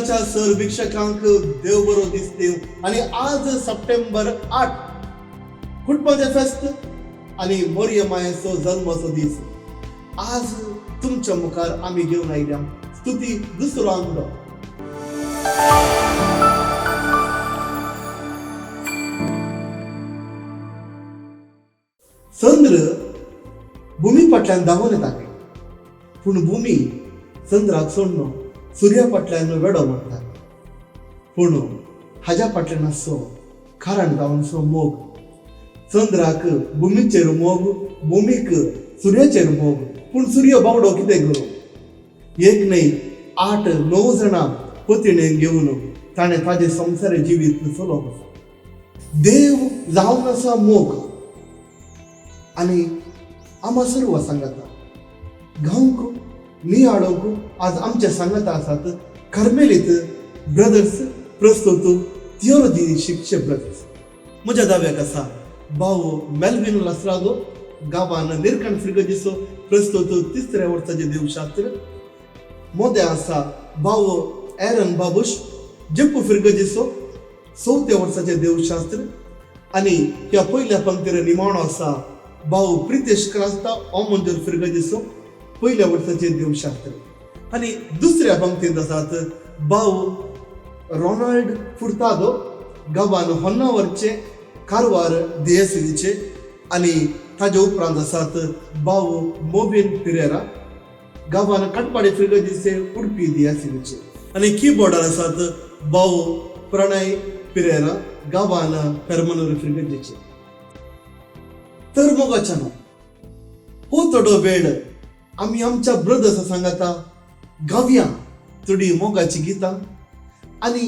सगळ्याच्या सर भिक्षकांक देव बरो दिसते. आणि आज सप्टेंबर 8 कुटुंबाचे फेस्त आणि मोरया मायेचो जल्माचो दीस. आज तुमच्या मुखार आम्ही घेऊन आयल्या स्तुती दुसरो अंगडो. चंद्र भूमी फाटल्यान धांवून येताले, पूण भूमी चंद्राक सोडून सूर्या फाटल्यान वेडो मारता. पूण हाज्या फाटल्यान आसो कारण जावनसो मोग. चंद्राक भूमीचेर मोग, भूमीक सूर्याचेर मोग. पूण सूर्य बावडो कितें करूं? एक न्हय 8-9 जाणां पत्नी घेवन ताणें ताजें संवसार जिवीत चलोवप आसा. देव जावन आसा मोग. आनी आम्हा सर्व सांगता गांवक नियाळोक आज आमच्या सांगता आसात कार्मेलीत ब्रदर्स प्रस्तुत थियोलॉजी शिक्षक ब्रदर्स. म्हज्या दाव्याक आसा भाऊ मेल्विन लसरादो गांवान निरकण फ्रिगजिसो प्रस्तुत 3ऱ्या वर्साचें देवशास्त्र. मोदे आसा भाऊ एरन बाबुश जप्पू फ्रिगजिसो 4थ्या वर्साचें देवशास्त्र. आनी ह्या पयल्या पंक्तीर निमाणो आसा भाऊ प्रितेश क्रास्ता ओमंजर फ्रिगजिसो 1ल्या वर्साचें देवशास्त्र. आनी दुसऱ्या पंक्तींत आसात भाऊ रोनाल्ड फुर्तादो गांवान होन्नावरचे कारवार DSCचे. आनी ताजे उपरांत आसात भाऊ मोबिन पिरेरा गांवान कटपाडे फ्रिगजिसे उडपी DSCचे. आनी कीबोर्डार आसात भाऊ प्रणय पिरेरा गांवान पेरमनूर फ्रिगजिचे. तर मोगाच्या हो थोडो वेळ आम्ही आमच्या ब्रदर्स सांगता गावया थोडी मोगाची गितां आनी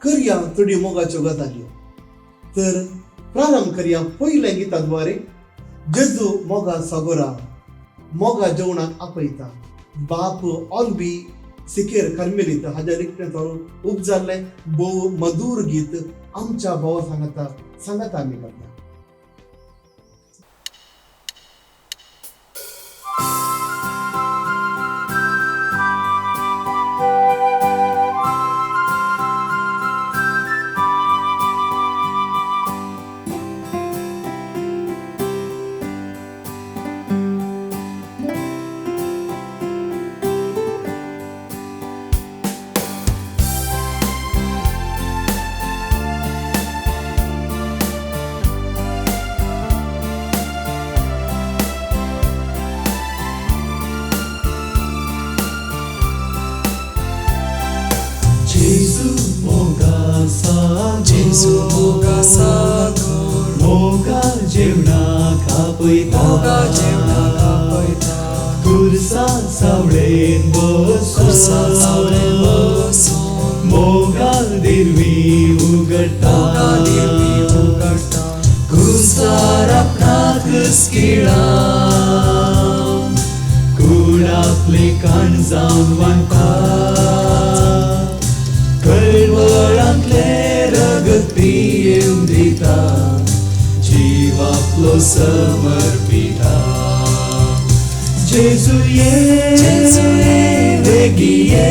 करया थोडी मोगाच्यो गजाली. तर प्रारंभ करया पयल्या गिता द्वारे. जेजू मोगा सागोरा मोगा जेवणाक आपयता. बाप ऑलबी सिकेर कार्मेलीत हाज्या रिक्तेंतून उपजाल्लें भोव मधुर गीत आमच्या भावा सांगता आमी करता. Jesu moga sagor moga जेवणाक आपयता. moga जेवणाक आपयता. खुर्सा सावळेन खुर्सा सावळेन बसून मोगा दिरवी उगडटा. मोगा दिरवी उगडटा. कुंसार आपणाक स्किळा कुळातले काण जावन वांटा. कळवळांतले रगत पियेवन दिता. जीव आपलो समर्पिता. जेजू ये बेगी ये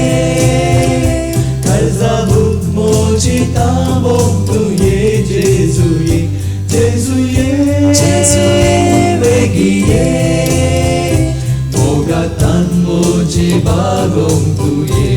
काळजा भूक मोची तांबोम तू ये. जेजू ये बेगी ये मोगातान मोची बागोम तू ये.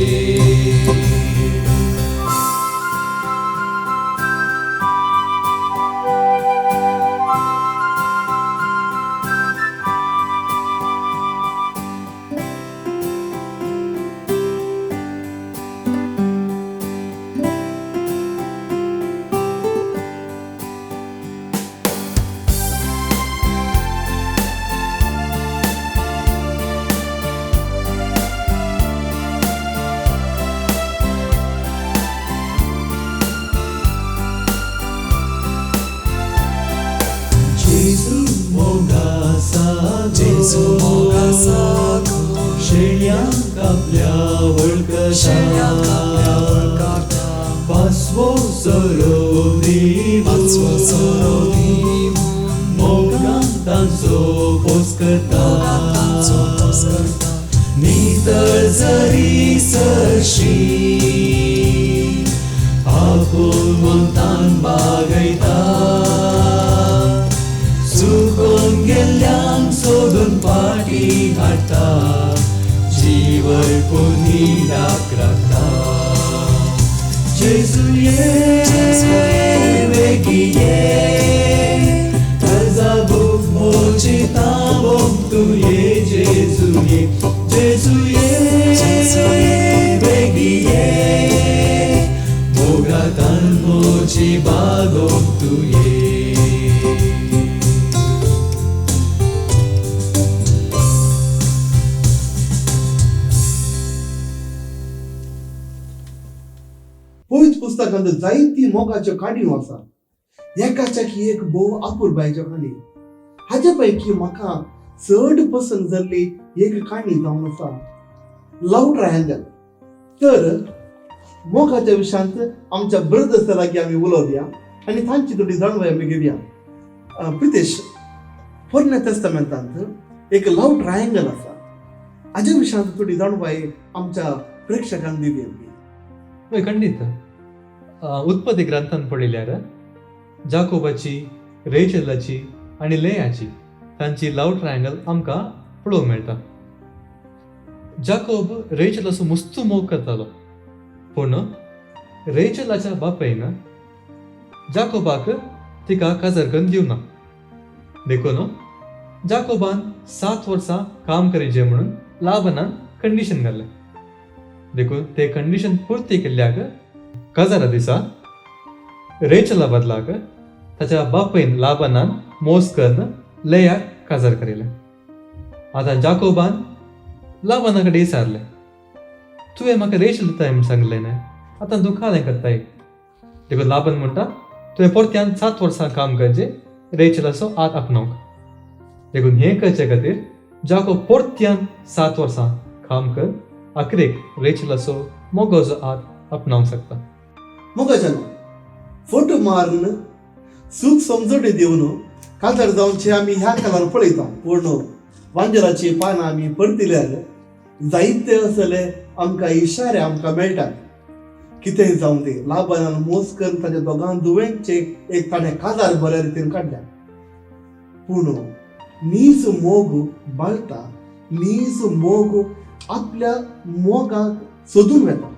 Jesu moga sagor शेळ्यांक आपल्या वळखता. शेळ्यांक आपल्या वळखता. पांचवो सोरो दिवून मोगान तांचो पोस करता. मोगान तांचो पोस करता. न्हीद शीतळ जरी सरशी आपूण वंतान बागयता चुकोन गेल्ल्यांक सोडून फाटी हाडटा जीवय पुनीराक राखता जेजू ये बेगी ये कर्जा भूक मोचिता बोग तू ये जेजू ये बेगी ये मोगातान मोची बागोग तू ये पयत पुस्तकांत जायती मोगाच्यो काणयो आसा एकाच्या की एक भोव आपुरबायच्यो काणी हाचे पैकी म्हाका चड पसंद जाल्ली एक काणी जावन आसा लव ट्रायंगल. तर मोगाच्या विशयांत आमच्या ब्रदर्सा लागीं आमी उलोवया आनी तांची थोडी जाणवाय आमी घेवया. प्रितेश, पोरण्या तेस्तामेंतांत एक लव ट्रायंगल आसा, हाच्या विशयांत थोडी जाणवाय आमच्या प्रेक्षकांक दिवया. होय, खंडीत. उत्पत्ती ग्रंथान पळयल्यार जाकोबाची, रेचेलाची आनी लेयाची तांची लव ट्रायंगल आमकां पळोवंक मेळटा. जाकोब रेचेलाचो मस्तू मोग करतालो, पूण रेचेलाच्या बापायन जाकोबाक तिका काजार करून दिवना. देखून जाकोबान 7 वर्सां काम करचें म्हणून लाबानान कंडिशन घालें. देखून ते कंडिशन पूर्ती केल्ल्याक काजारा दिसा रेचला बदलाक ताच्या बापायन लाबानान मोस करून लेयाक काजार करिलें. आतां जाकोबान लाबाना कडेन विचारलें, तुवें म्हाका रेचल दिता म्हूण सांगलें न्हय, आतां तूं कालें करताय? देखून लाबान म्हणटा, तुवें परत्यान 7 वर्सां काम करचें रेचलाचो हात आपणावंक. देखून हें करचे खातीर जाकोब परत्यान 7 वर्सां काम कर, अखेरेक रेचलाचो मोगाचो हात आपणावंक शकता. मोगाच्यानो फोटो मारून सूख समजोडी दिवन काजार जावनचे आमी ह्या कालार पळयता. पूण वांजराची पानां आमी परतिल्यार जायते असले आमकां इशारे आमकां मेळटात. कितेंय जावं दी, लाबानान मोस करून ताच्या दोगां दुवेंचे एक ताणें काजार बऱ्या रितीन काडल्या. पूण नीज मोग बाळटा, नीज मोग आपल्या मोगाक सोदून वेता.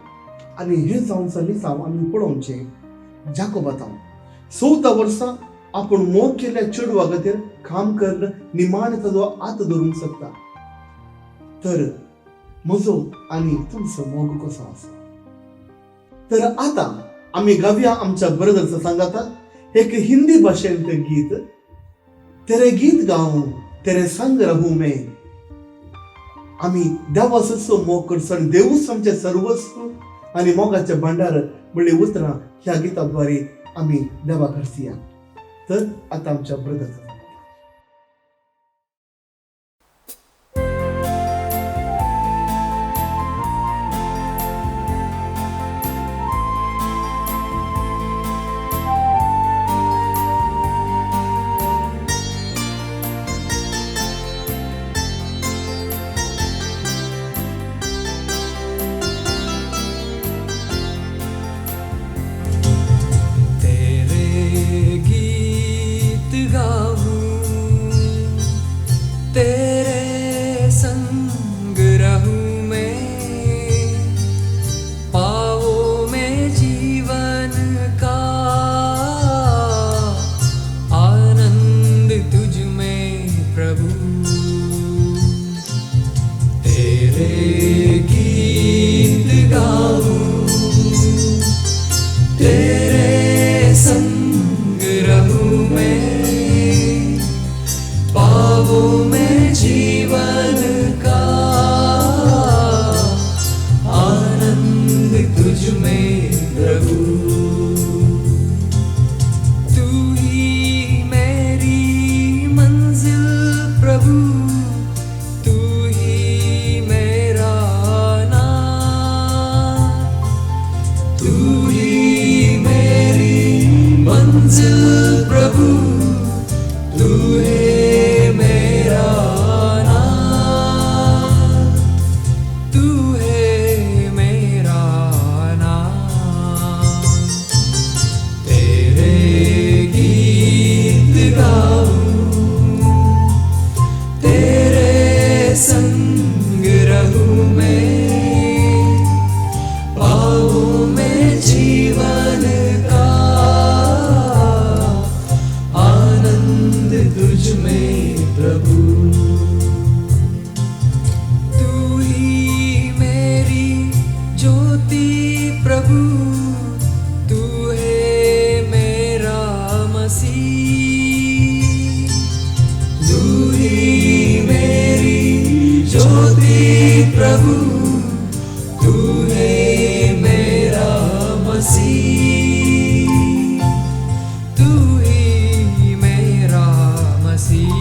आनी हे जावन लिसांव आमी पळोवचे जाकोबातां 14 वर्सां आपूण मोग केल्ल्या चेडवा खातीर काम करून निमाण ताजो हात धरूंक शकता. तर म्हजो आनी तुमचो मोग कसो आसा? तर आतां आमी गावया आमच्या ब्रदर्स सांगातात एक हिंदी भाशेंत गीत, तेरे गीत गाऊं तेरे संग रहूं मैं. आमी देवाचो मोग करचो आनी देवूच आमचे सर्वस्व आनी मोगाचे भांडार म्हणली उतरां ह्या गिताद्वारे आमी देवाक अर्पया. तर आतां आमच्या ब्रदर्स तेरे गीत गाऊं प्रभु तू है मेरा मसीह तू ही मेरा मसीह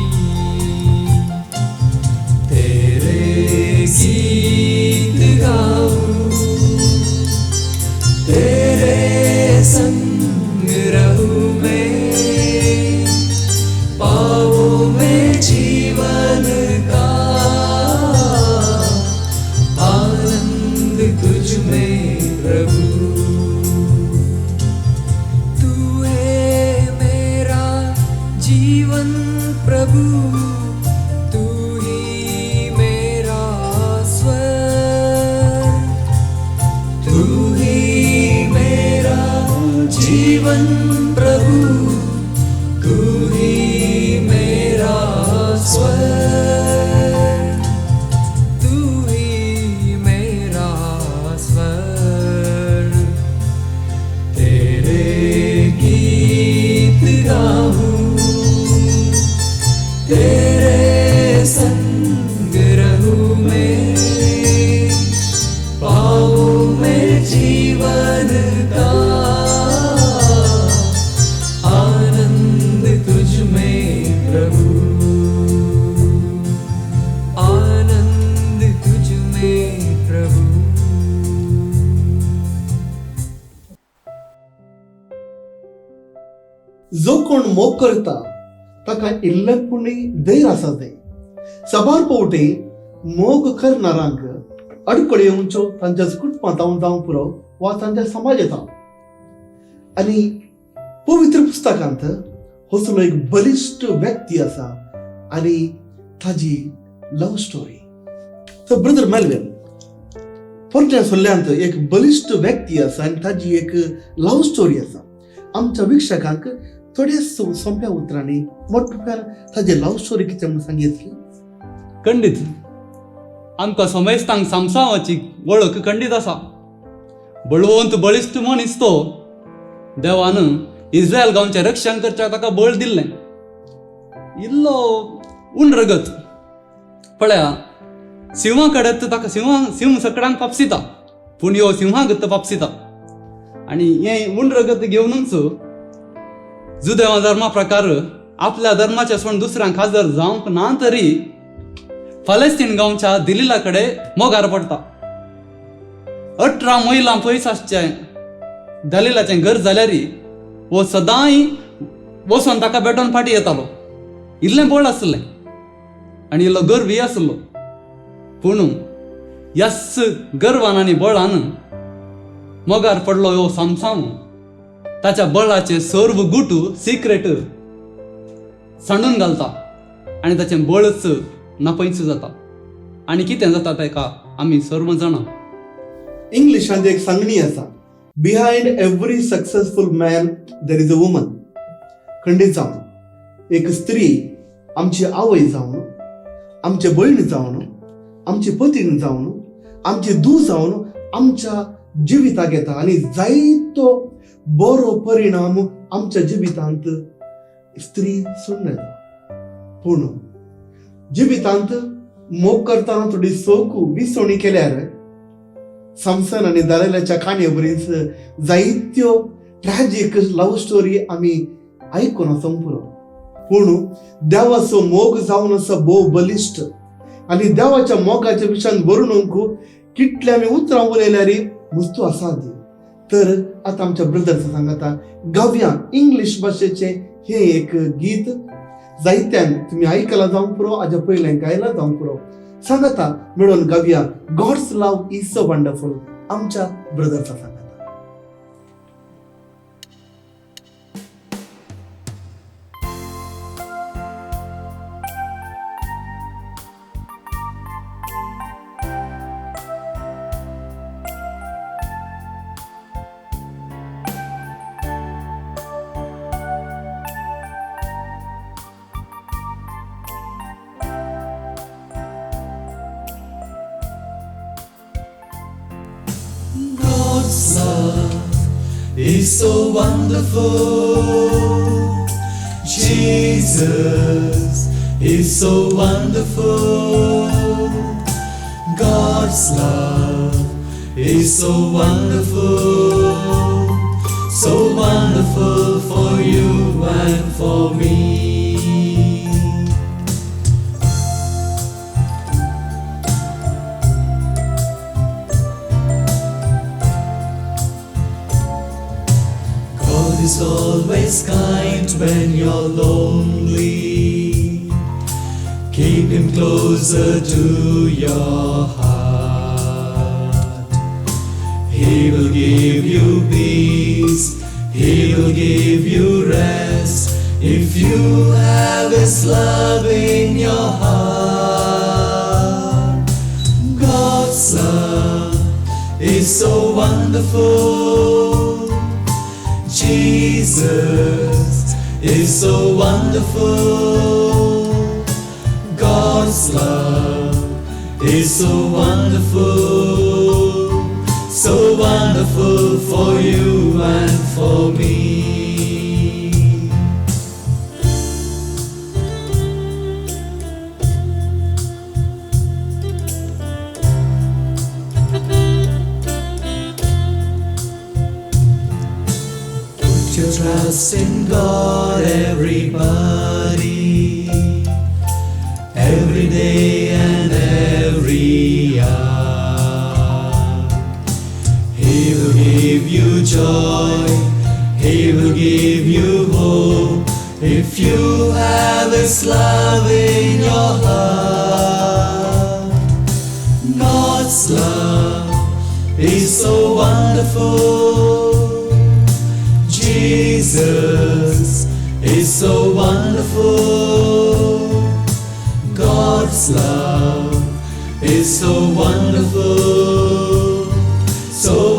तेरे गीत गाऊं तेरे संग रहूं मैं पाऊं मैं जीवन का आनंद तुझ में प्रभु तू है मेरा जीवन प्रभु तू ही मेरा स्वर तू ही मेरा जीवन प्रभु तू ही मेरा स्वर तू ही मेरा स्वर तेरे गीत गाऊं तेरे संग रहूं मैं पाऊं मैं जीवन का आनंद तुझ में प्रभु आनंद तुझ में प्रभु जो कोण मोग करता ताका इल्लपुणी दैर आसा ते सबार पोवटे मोग करणारांक अडकळ्यो येवच्यो तांच्या कुटुंबांत जावं पुरो वा तांच्या समाजांत आनी पवित्र पुस्तकांत असलो एक बलिश्ट व्यक्ती आसा आनी ताजी लव स्टोरी तर ब्रदर मेलवेल परत्या सल्ल्यांत एक बलिश्ट व्यक्ती आसा आनी ताजी एक लव स्टोरी आसा आमच्या वीक्षकांक थोड्या सोंप्या उतरांनी मोठ्यान ताजी लव स्टोरी कितें म्हणून सांगितली खंडीत आमकां समेस्तांक सामसावाची वळख खंडीत आसा बळवंत बळिश्ट मनीस तो देवान इस्रायल गांवचें रक्षण करच्याक ताका बळ दिल्लें इल्लो उंडरगत पळया सिंहा कडेन ताका सिंह सकडांक पापसिता पूण ह्यो सिंहागत पापसिता आनी हें उंडरगत घेवनूच जुदेवा धर्मा प्रकार आपल्या धर्माचे सोडून दुसऱ्यांक हाजर जावंक ना तरी फालेस्तीन गांवच्या दिलीला कडेन मोगार पडटा 18 महिला पयस आसचे दलिलाचें घर जाल्यार वो सदांय वचोन ताका भेटोन फाटी येतालो इल्लें बळ आसलें आनी इल्लो गर्वी आसलो पूण ह्याच गर्वान आनी बळान मोगार पडलो ह्यो सामसाम ताच्या बळाचे सर्व गुटू सिक्रेट सांडून घालता आनी ताचें बळच नापयच जाता आनी कितें जाता ताका आमी सर्व जाणा इंग्लिशांत एक सांगणी आसा behind every successful man there is a woman खंडीत जावन एक स्त्री आमची आवय जावन आमचे भयण जावन आमची पत्नी जावन आमची धूव जावन आमच्या जिविताक येता आनी जायतो बरो परिणाम आमच्या जिवितांत स्त्री सोडून येता पूण जिवितांत मोग करतना थोडी सोकू विसवणी केल्यार समसन आनी दलालाच्या काणये बरीच जायत्यो ट्रॅजिक लव स्टोरी आमी आयकून आसा पुरो पूण देवाचो मोग जावन आसा भोव बलिश्ट आनी देवाच्या मोगाच्या विशयान वर्णूंक कितले आमी उतरां उलयल्यार वस्तू असाध्य तर आता आमच्या ब्रदर्स सांगता गावया इंग्लिश भाशेचे हे एक गीत जायत्यान तुम्ही आयकला जावं पुरो हाज्या पयलें गायला जावं पुरो सांगता मेळून गावया God's love is so wonderful आमच्या ब्रदर्सा सांगता God's love is so wonderful. Jesus is so wonderful. God's love is so wonderful for you and for me. God is always kind when you're lonely. Keep him closer to your heart. He will give you peace. He will give you rest if you have his love in your heart. God's love is so wonderful. Jesus is so wonderful. God's love is so wonderful for you and for me. Put your trust in God, everybody, every day and every hour. He will give you joy, He will give you hope if you have His love in your heart. God's love is so wonderful. Jesus is so wonderful. God's love is so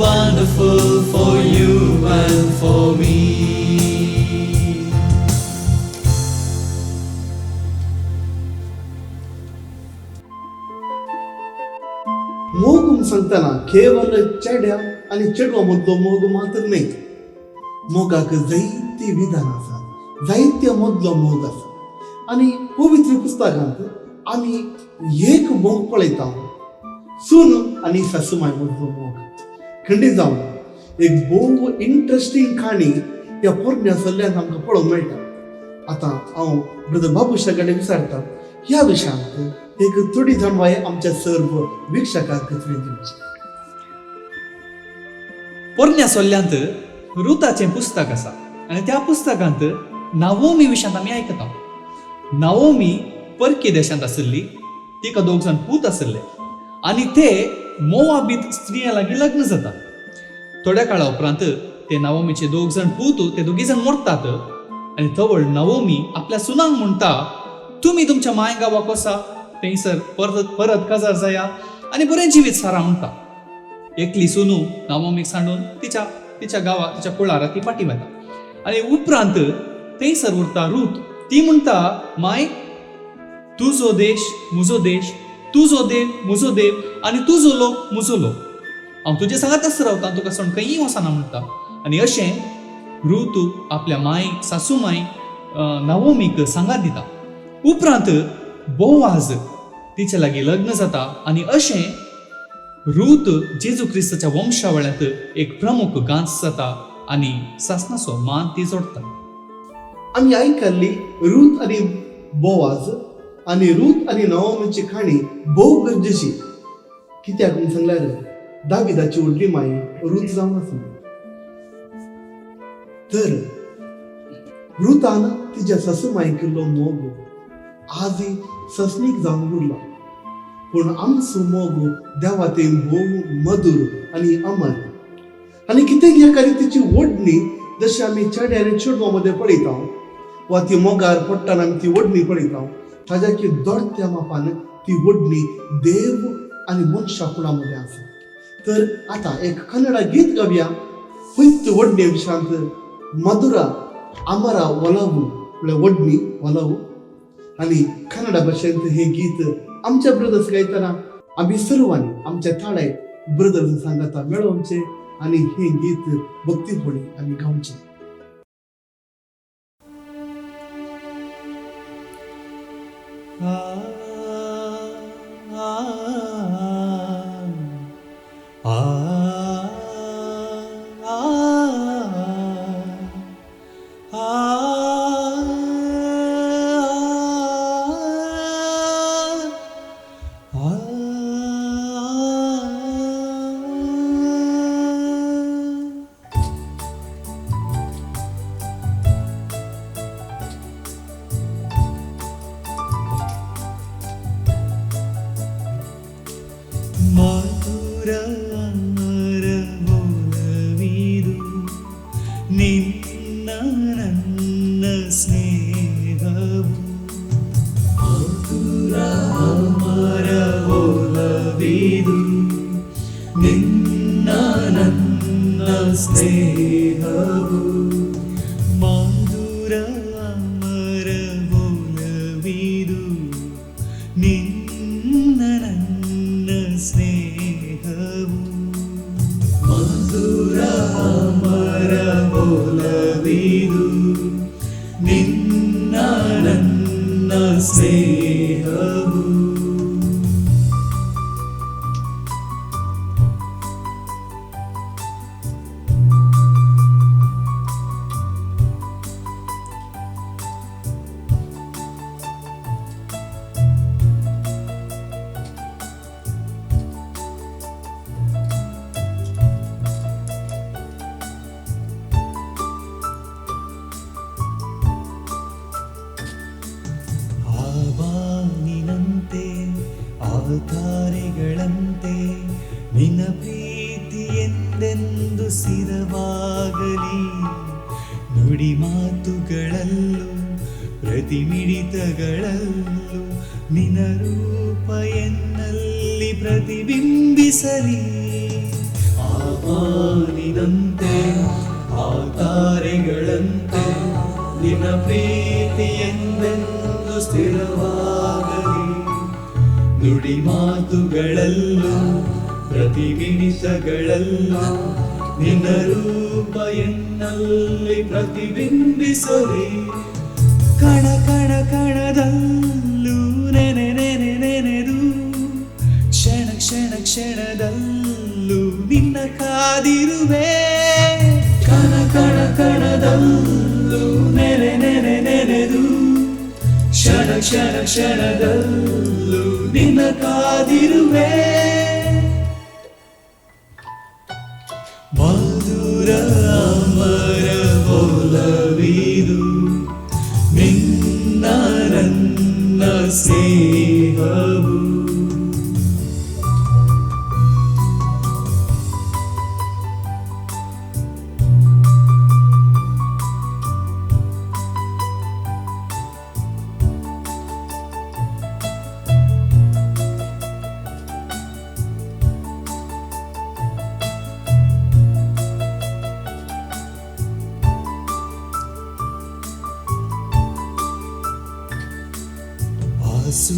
wonderful for you and for me. मोग सांगताना केवळ चेड्या आणि चेडवा मधलो मोग मात्र नाही. मोगाक जायती विधान आसात, जायत्या मदलो मोग आसा. आणि पवित्र पुस्तकांत आम्ही एक मोग पळयता, सून आणि सासूमाय मदलो मोग. खंडीत जावन एक भोव इंटरेस्टिंग काणी ह्या पोरण्या सल्ल्यान आमकां पळोवंक मेळटा. आतां हांव ब्रदर बाबुशा कडेन विचारता ह्या विशयांत एक थोडी जाणवाय आमच्या सर्व वीक्षकांक दिवची. पोरण्या सोल्ल्यांत रुताचें पुस्तक आसा आनी त्या पुस्तकांत नावोमी विशयांत आमी आयकता. नावोमी परकी देशांत आशिल्ली, तिका 2 जाण पूत आशिल्ले आनी ते मोवाबीत स्त्रिया लागीं लग्न जाता. थोड्या काळा उपरांत ते नावोमीचे 2 जाण पूत ते 2 जाण मरतात आनी तवळ नावोमी आपल्या सुनांक म्हणटा, तुमी तुमच्या माय गांवाक वचा, थंयसर परत काजार जाया आनी बरें जिवीत सारा म्हणटा. एकली सुनू नावोमीक सांडून तिच्या गांवाक तिच्या कुळारा ती पाटी वता. आनी उपरांत थंयसर उरता रूथ. ती म्हणटा, माय तुजो देश म्हजो देश, तुजो देव म्हजो देव आनी तुजो लोक म्हजो लोक. हांव तुजे सांगातच रावता, तुका सोड खंयी वचना म्हणटा. आनी अशें रूथ आपल्या सासू माय नावोमीक सांगात दिता. उपरांत बोवाज तिच्या लागीं लग्न जाता आनी अशें रूथ जेजू क्रिस्ताच्या वंशावळ्यांत एक प्रमुख गांस जाता आनी सासणाचो मान ती जोडटा. आम्ही आयकल्ली रूथ आणि बोवाज आणि रूथ आणि नाओमीची खाणी भोव गरजेची. कित्याक म्हूण सांगल्यार दाविदाची व्हडली माय रूथ जावन आसली. तर रुतान तिच्या सासू मायक केल्लो मोग आजय ससनीक जावन उरला. पूण आमचो मोग देवा ते भोव मधुर आनी अमर. आनी कितें ह्या रितीची ओडणी जशी आमी चेड्या आनी चेडवा मदें पळयता वा ती मोगार पडटाना आमी ती ओडणी पळयता, ताज्या की दोडत्या मापान ती ओडणी देव आनी मनशा कुळा मदें आसा. तर आतां एक कन्नडा गीत गावया पयत ओडणे विशयांत. मधुरा अमरा ಒಲವು ओडणी ಒಲವು. आनी कन्नडा भाशेंत हे गीत आमच्या ब्रदर्स गायतना आम्ही सर्वांनी आमच्या थाळ्या ब्रदर्स सांगाता मेळोवचे आनी हे गीत भक्तीपणी आम्ही गावचे. ah, ah, ah. ನನ್ನ ಸ್ನೇಹವು ಮಧುರ ಅಮರ ಒಲವಿದು ನಿನ್ನ ನನ್ನ ಸ್ನೇಹವು ಮಧುರ ಅಮರ ಒಲವಿದು ನಿನ್ನ ನನ್ನ ಸ್ನೇಹವು ಮಧುರ ಅಮರ ಒಲವಿದು ನಿನ್ನ ನನ್ನ ಸ್ನೇಹವು ಆವಾನಿನಂತೆ ತಾರೆಗಳಂತೆ ನಿನ್ನ ಪ್ರೀತಿ ಎಂದೆಂದು ಸ್ಥಿರವಾಗಲಿ ನುಡಿ ಮಾತುಗಳಲ್ಲೂ ಪ್ರತಿ ಮಿಡಿತಗಳಲ್ಲೂ ನಿನ್ನ ರೂಪ ಎನ್ನಲ್ಲಿ ಪ್ರತಿಬಿಂಬಿಸಲಿ ಆವಾನಿನಂತೆ ತಾರೆಗಳಂತೆ ನಿನ್ನ ಪ್ರೀತಿ ಎಂದೆಂದು ಸ್ಥಿರವಾಗಲಿ ನುಡಿ ಮಾತುಗಳಲ್ಲೂ ಪ್ರತಿ ಮಿಡಿತಗಳಲ್ಲೂ ನಿನ್ನ ರೂಪ ಎನ್ನಲ್ಲಿ ಪ್ರತಿಬಿಂಬಿಸಲಿ ಕಣ ಕಣ ಕಣದಲ್ಲೂ ನೆನೆ ನೆನೆ ನೆನೆದು ಕ್ಷಣ ಕ್ಷಣ ಕ್ಷಣದಲ್ಲೂ ನಿನ್ನ ಕಾದಿರುವೆ ಕಣ ಕಣ ಕಣದಲ್ಲೂ ನೆನೆ ನೆನೆ ನೆನೆದು ಕ್ಷಣ ಕ್ಷಣ ಕ್ಷಣದಲ್ಲೂ ನಿನ್ನ ಕಾದಿರುವೆ ಮಧುರ ಅಮರ ಒಲವಿದು ನಿನ್ನ ನನ್ನ ಸ್ನೇಹವು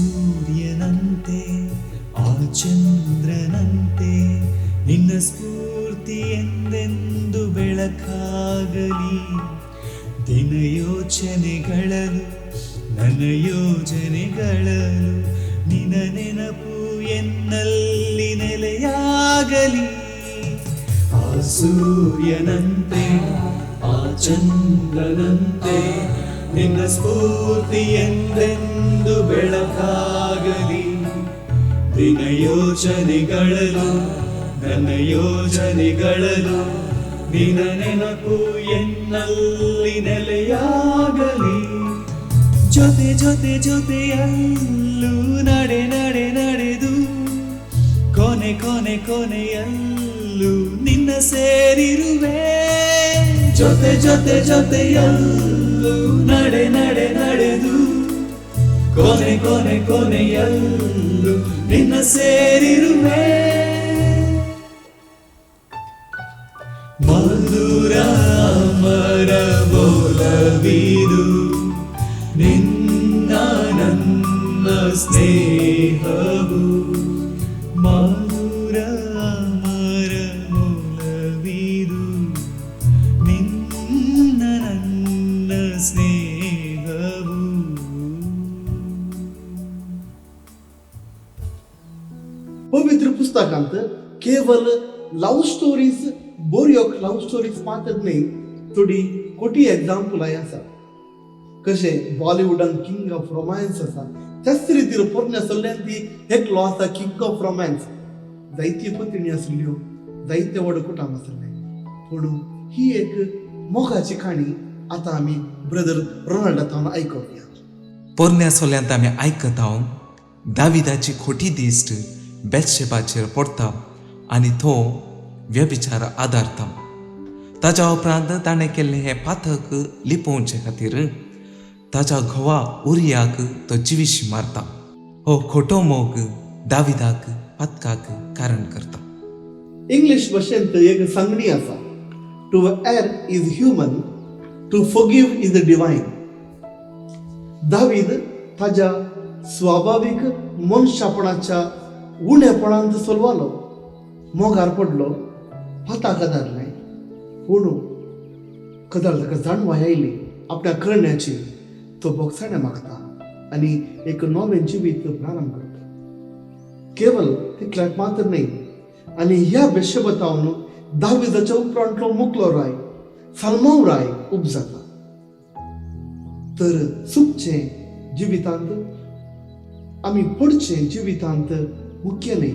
ಸೂರ್ಯನಂತೆ ಆ ಚಂದ್ರನಂತೆ ನಿನ್ನ ಸ್ಫೂರ್ತಿ ಎಂದೆಂದು ಬೆಳಕಾಗಲಿ ದಿನ ಯೋಚನೆಗಳಲು ನನ್ನ ಯೋಜನೆಗಳಲು ನಿನ್ನ ನೆನಪು ಎನ್ನಲ್ಲಿ ನೆಲೆಯಾಗಲಿ ಆ ಸೂರ್ಯನಂತೆ ಆ ಚಂದ್ರನಂತೆ ನಿನ್ನ ಸ್ಫೂರ್ತಿ ಎಂದೆಂದು ಬೆಳಕಾಗಲಿ ದಿನ ಯೋಚನೆಗಳಲು ನನ್ನ ಯೋಜನೆಗಳಲು ನಿನ್ನ ನೆನಪು ಎನ್ನಲ್ಲಿ ನೆಲೆಯಾಗಲಿ ಜೊತೆ ಜೊತೆ ಜೊತೆಯಲ್ಲೂ ನಡೆ ನಡೆ ನಡೆದು ಕೊನೆ ಕೊನೆ ಕೊನೆಯಲ್ಲೂ ನಿನ್ನ ಸೇರಿರುವೆ ಜೊತೆ ಜೊತೆ ಜೊತೆಯಲ್ಲೂ ನಡೆ ನಡೆ ನಡೆದು ಕೊನೆ ಕೊನೆ ಕೊನೆಯಲ್ಲೂ ನಿನ್ನ ಸೇರಿರುವೆ ಮಧುರ ಅಮರ ಒಲವಿದು ನಿನ್ನ ನನ್ನ ಸ್ನೇಹವು ಮಧುರ ಅಮರ ಒಲವಿದು ನಿನ್ನ ನನ್ನ ಸ್ನೇಹವು पवित्र पुस्तकांत केवळ लव्ह स्टोरीज बऱ्यो लव्ह स्टोरीज मात्रच न्ही थोडी कोटी एग्जाम्पल आसा कशे बॉलिवूडान किंग ऑफ रोमांस आसा त्याच रितीन पोरण्या सल्ल्यांती एकलो आसा किंग ऑफ रोमांस जायत्यो पत्नी आसल्यो जायते व्हड कुटुंब आसले पूण ही एक मोगाची काणी आतां आमी ब्रदर रोनाल्डांतल्यान आयकुया पोरण्या सोल्यांत आमी आयकत हांव दाविदाची खोटी दिश्ट बेतशेबाचेर पडटा आनी तो व्यभिचार आदारता ताच्या उपरांत ताणें केल्लें हें पाथक लिपोवचे खातीर ताच्या घोवा उरियाक तो जिवीश मारता. हो खोटो मोग दाविदाक पातकाक कारण करता. इंग्लिश भाशेंत एक सांगणी आसा, to err is human, to forgive is divine. David ताच्या स्वाभाविक मनशापणाच्या उणेपणांत सोलवालो, मोगार पडलो, पाताक धरलें, पूण कदाळ ताका जाणवाय आयली आपल्या करण्याची. तो बोगसाणें मागता आनी एक नवें जिवीत प्रारंभ करता. केवळ तितल्याक मात्र न्ही, आनी ह्या बेशबतावन दाविदाच्या उपरांतलो मुखलो राय साल्मांव राय उब जाता. तर सुखचें जिवितांत आमी पडचें जिवितांत मुख्य न्ही,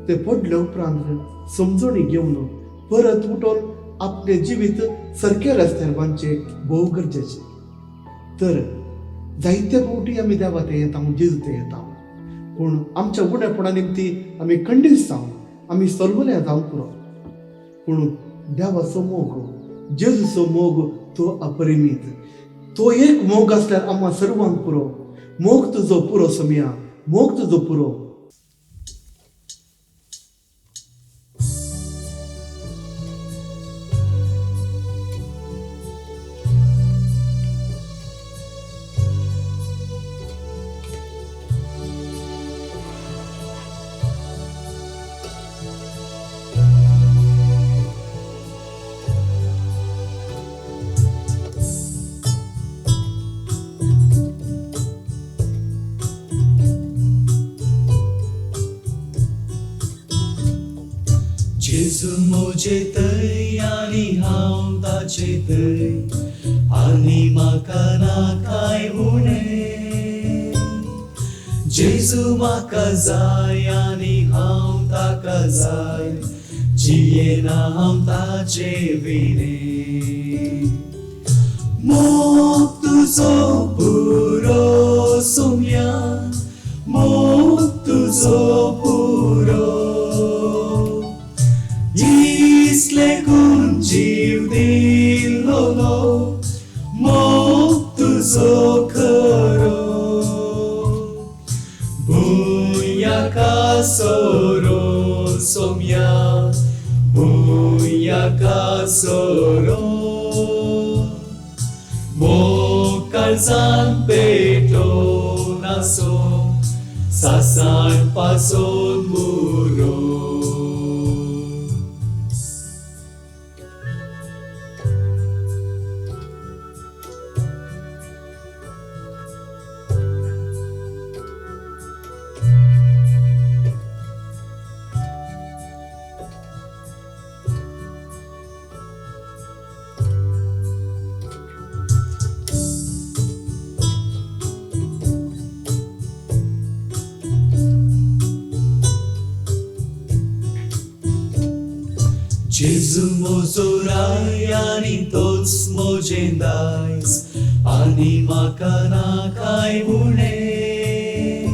ते पडले उपरांत समजणी घेवन परत उठोन आपले जिवीत सारक्या रस्त्यार बांदचें भोव गरजेचें. तर जायते फावटी आमी देवा ते येता, जेजू ते येता, पूण आमच्या उणेपणा निमती आमी खंडीत जावन आमी सोलवले जावंक पुरो. पूण देवाचो मोग, जेजूचो मोग तो अपरिमीत. तो एक मोग आसल्यार आम्हा सर्वांक पुरो. मोग तुजो पुरो सोम्या, मोग तुजो पुरो. जेजू मोजे थंय आनी हांव ताचे थंय, आनी म्हाका ना कांय उणें. जेजू म्हाका जाय आनी हांव ताका जाय, जियेना हांव ताचे विणे. मोग तुजो पुरो सोम्या, मोग तुजो पुरो. इस्लेकून जीव दिल्लो, मोग तुजो खरो. भुंयाका सोरो सोम्या, भुंयाका सोरो. मोग काळजान पेटोवन आसो, सासाण पासोन मुरो. जेजू म्हजो राय आनी तोच म्हजें दायज, आनी म्हाका ना कांय उणें.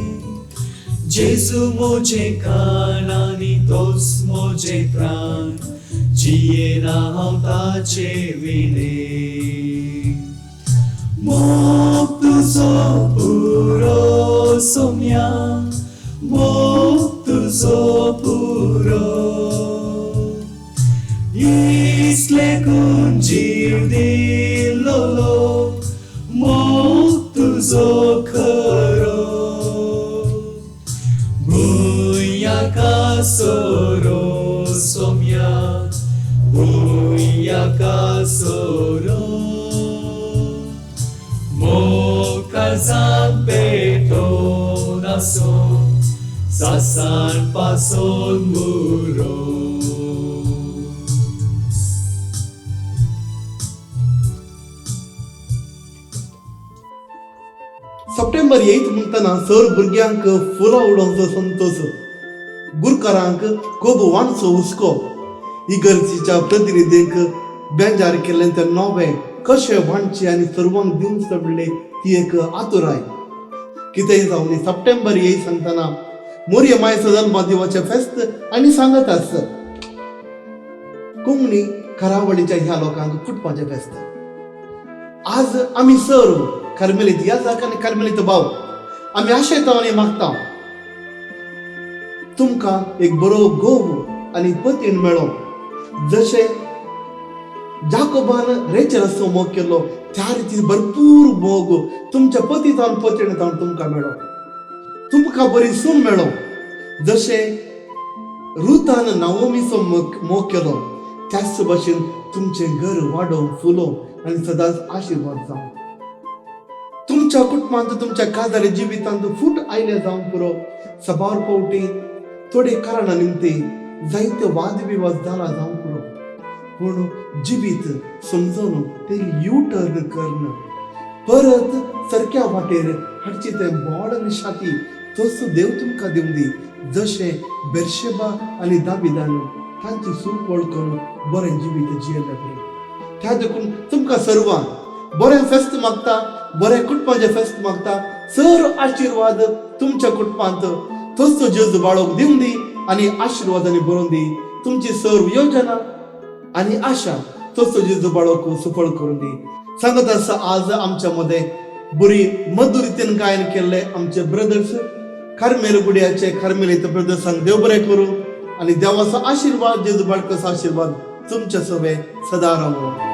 जेजू म्हजें कान आनी तोच म्हजें प्राण, जियेना हांव ताचे विणे. मोग तुजो पुरो सोम्या, मोग तुजो पुरो. इस्लेकून जीव दिल्लो, मोग तुजो खरो. भुंयाका सोरो सोम्या, भुंयाका सोरो. मोग काळजान पेटोवन आसो, सासाण पासोन मुरो. सप्टेंबर 8 म्हणटना सर भुरग्यांक फुलां उडोवचो संतोष, गुरकारांक खूब वाणचो हुस्को, इगर्जेच्या प्रतिनिधींक बेजार केल्लें तें नवें कशें वाणचें आनी सर्वांक दिवंक सोडले ती एक आतुराय. कितेंय जावं सप्टेंबर 8 सांगतना मोरया मायेचो जल्म दिवपाचें फेस्त आनी सांगत आसत. कोंकणी करावळीच्या ह्या लोकांक कुटपाचें फेस्त. आज आमी सर्व कार्मेलीत याजक आनी कार्मेलीत भाव आमी आशयता आनी मागता तुमकां एक बरो घोव आनी पतीण मेळो. जशे जाकोबान रेचलाचो मोग केलो त्या रितीन भरपूर मोग तुमच्या पतीतान पतीणतान तुमकां मेळो. तुमकां बरी सून मेळो. जशे रुतान नाओमीचो मोग केलो त्याच भाशेन तुमचें घर वाडो फुलो आनी सदांच आशिर्वाद जावं. तुमच्या कुटुंबांत तुमच्या काजारी जिवितांत फूट आयले जावं पुरो. सबार फावटी थोडे कारणां निमते जायते वाद विवाद जाला जावं पुरो. पूण जिवीत समजून ते यू टर्न करण परत सारक्या वाटेर हाडची ते बोड आनी शाती तसो देव तुमकां दिवन दी. जशे बेर्शेबा आनी दाविदान तांची सूप वळखून बरें जिवीत जियेलें पळय. त्या देखून तुमकां सर्वांक बरें फेस्त मागता, बरें कुटुंबाचें फेस्त मागता. सर्व आशिर्वाद तुमच्या कुटुंबांत तसो जेजू बाळोक दिवन दी आनी आशिर्वादांनी भरून दी. तुमची सर्व योजना आनी आशा तसो जेजू बाळोक सफळ करून दी. सांगत आसा आज आमच्या मध्ये बरी मधुरितेन गायन केल्ले आमचे ब्रदर्स कार्मेल गुड्याचे कार्मेलीत ब्रदर्सांक देव बरें करूं आनी देवाचो आशिर्वाद जेजू बाळकाचो आशिर्वाद तुमच्या सवे सदा रावो.